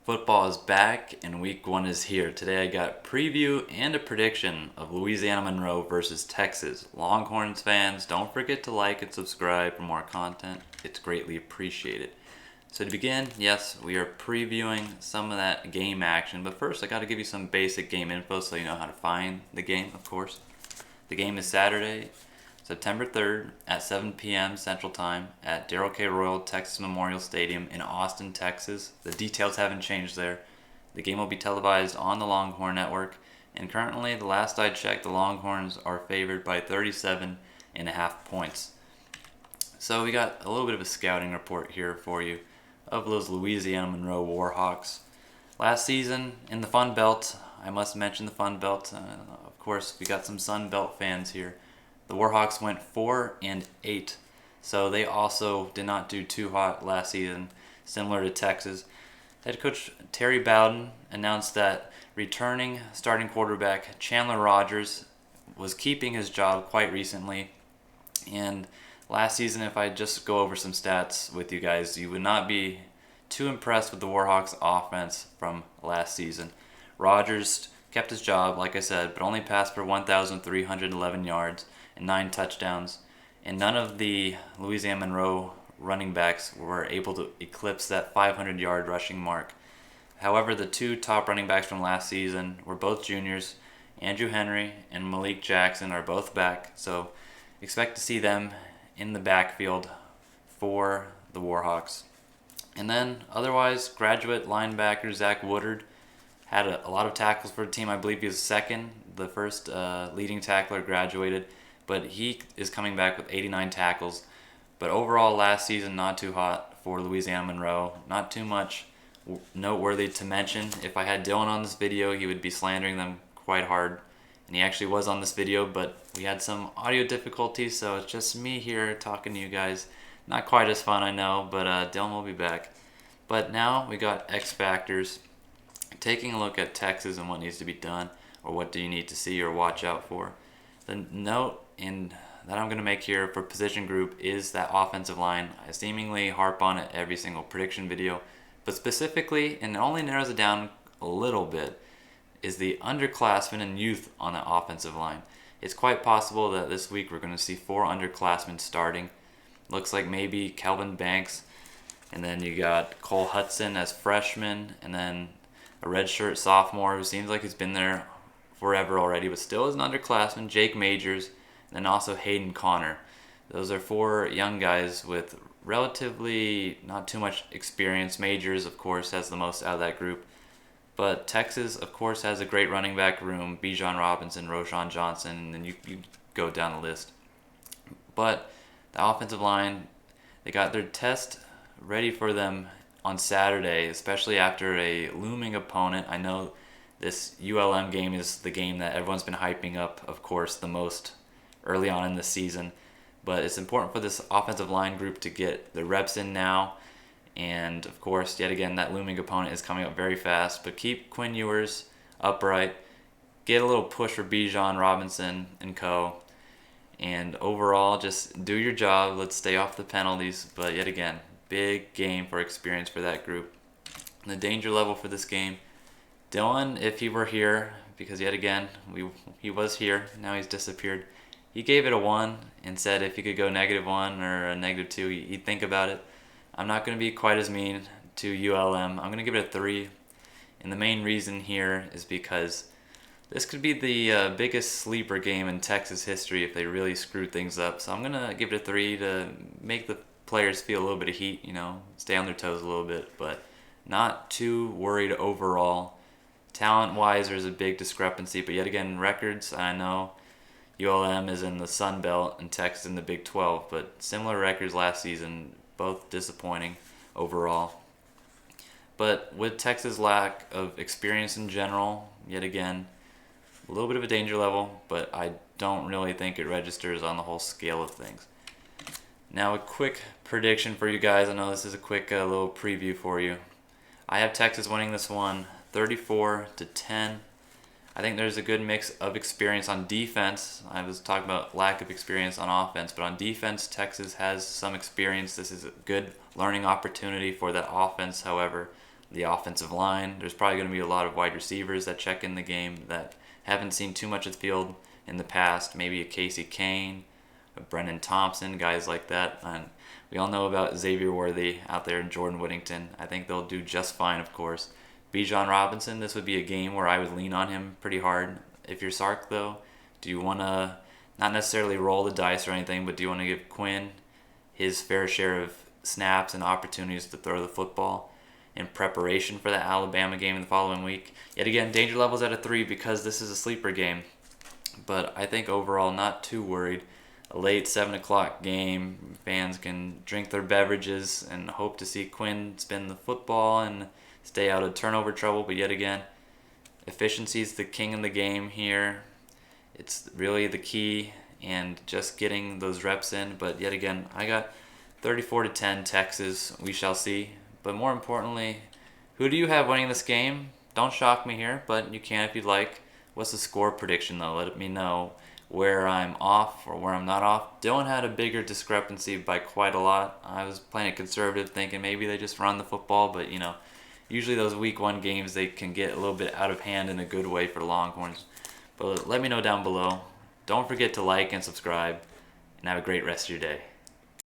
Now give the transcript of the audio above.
Football is back and week 1 is here. Today I got preview and a prediction of Louisiana-Monroe versus Texas. Longhorns fans, don't forget to like and subscribe for more content. It's greatly appreciated. So to begin, yes, we are previewing some of that game action, but first I got to give you some basic game info so you know how to find the game, of course. The game is Saturday, September 3rd at 7 p.m. Central Time at Darrell Royal Texas Memorial Stadium in Austin, Texas. The details haven't changed there. The game will be televised on the Longhorn Network, and currently, the last I checked, the Longhorns are favored by 37.5 points. So we got a little bit of a scouting report here for you of those Louisiana-Monroe Warhawks. Last season in the Fun Belt, I must mention the Fun Belt. Of course, we got some Sun Belt fans here. The Warhawks went 4-8, so they also did not do too hot last season, similar to Texas. Head coach Terry Bowden announced that returning starting quarterback Chandler Rogers was keeping his job quite recently. And last season, if I just go over some stats with you guys, you would not be too impressed with the Warhawks offense from last season. Rogers kept his job, like I said, but only passed for 1,311 yards and 9 touchdowns, and none of the Louisiana-Monroe running backs were able to eclipse that 500-yard rushing mark. However, the two top running backs from last season were both juniors. Andrew Henry and Malik Jackson are both back, so expect to see them in the backfield for the Warhawks. And then, otherwise, graduate linebacker Zach Woodard had a lot of tackles for the team. I believe he was second. The first leading tackler graduated, but he is coming back with 89 tackles. But overall, last season, not too hot for Louisiana-Monroe. Not too much noteworthy to mention. If I had Dylan on this video, he would be slandering them quite hard. And he actually was on this video, but we had some audio difficulties, so it's just me here talking to you guys. Not quite as fun, I know, but Dylan will be back. But now we got X Factors. Taking a look at Texas and what needs to be done, or what do you need to see or watch out for. The note that I'm going to make here for position group is that offensive line. I seemingly harp on it every single prediction video, but specifically, and it only narrows it down a little bit, is the underclassmen and youth on the offensive line. It's quite possible that this week we're going to see 4 underclassmen starting. Looks like maybe Kelvin Banks, and then you got Cole Hudson as freshman, and then a redshirt sophomore who seems like he's been there forever already, but still is an underclassman, Jake Majors, and then also Hayden Connor. Those are 4 young guys with relatively not too much experience. Majors, of course, has the most out of that group. But Texas, of course, has a great running back room, Bijan Robinson, Roshan Johnson, and then you go down the list. But the offensive line, they got their test ready for them on Saturday, especially after a looming opponent. I know this ULM game is the game that everyone's been hyping up, of course, the most early on in the season. But it's important for this offensive line group to get the reps in now. And, of course, yet again, that looming opponent is coming up very fast. But keep Quinn Ewers upright. Get a little push for Bijan Robinson and co. And overall, just do your job. Let's stay off the penalties. But yet again, big game for experience for that group. And the danger level for this game, Dylan, if he were here, because yet again, he was here, now he's disappeared. He gave it a 1 and said if he could go -1 or a -2, he'd think about it. I'm not going to be quite as mean to ULM. I'm going to give it a 3. And the main reason here is because this could be the biggest sleeper game in Texas history if they really screw things up. So I'm going to give it a 3 to make the players feel a little bit of heat, stay on their toes a little bit, but not too worried overall. Talent-wise, there's a big discrepancy, but yet again, records, I know ULM is in the Sun Belt and Texas in the Big 12, but similar records last season, both disappointing overall. But with Texas' lack of experience in general, yet again, a little bit of a danger level, but I don't really think it registers on the whole scale of things. Now a quick prediction for you guys. I know this is a quick little preview for you. I have Texas winning this one 34-10. I think there's a good mix of experience on defense. I was talking about lack of experience on offense, but on defense, Texas has some experience. This is a good learning opportunity for that offense, however. the offensive line. There's probably going to be a lot of wide receivers that check in the game that haven't seen too much of the field in the past. Maybe a Casey Kane, a Brennan Thompson, guys like that. And we all know about Xavier Worthy out there and Jordan Whittington. I think they'll do just fine, of course. Bijan Robinson, this would be a game where I would lean on him pretty hard. If you're Sark, though, do you want to not necessarily roll the dice or anything, but do you want to give Quinn his fair share of snaps and opportunities to throw the football in preparation for the Alabama game in the following week? Yet again, danger level's at a 3 because this is a sleeper game. But I think overall, not too worried. A late 7 o'clock game, fans can drink their beverages and hope to see Quinn spin the football and stay out of turnover trouble. But yet again, efficiency is the king in the game here. It's really the key, and just getting those reps in. But yet again, I got 34-10 Texas. We shall see. But more importantly, who do you have winning this game? Don't shock me here, but you can if you'd like. What's the score prediction, though? Let me know where I'm off or where I'm not off. Dylan had a bigger discrepancy by quite a lot. I was playing it conservative, thinking maybe they just run the football, but usually those week 1 games, they can get a little bit out of hand in a good way for the Longhorns. But let me know down below. Don't forget to like and subscribe, and have a great rest of your day.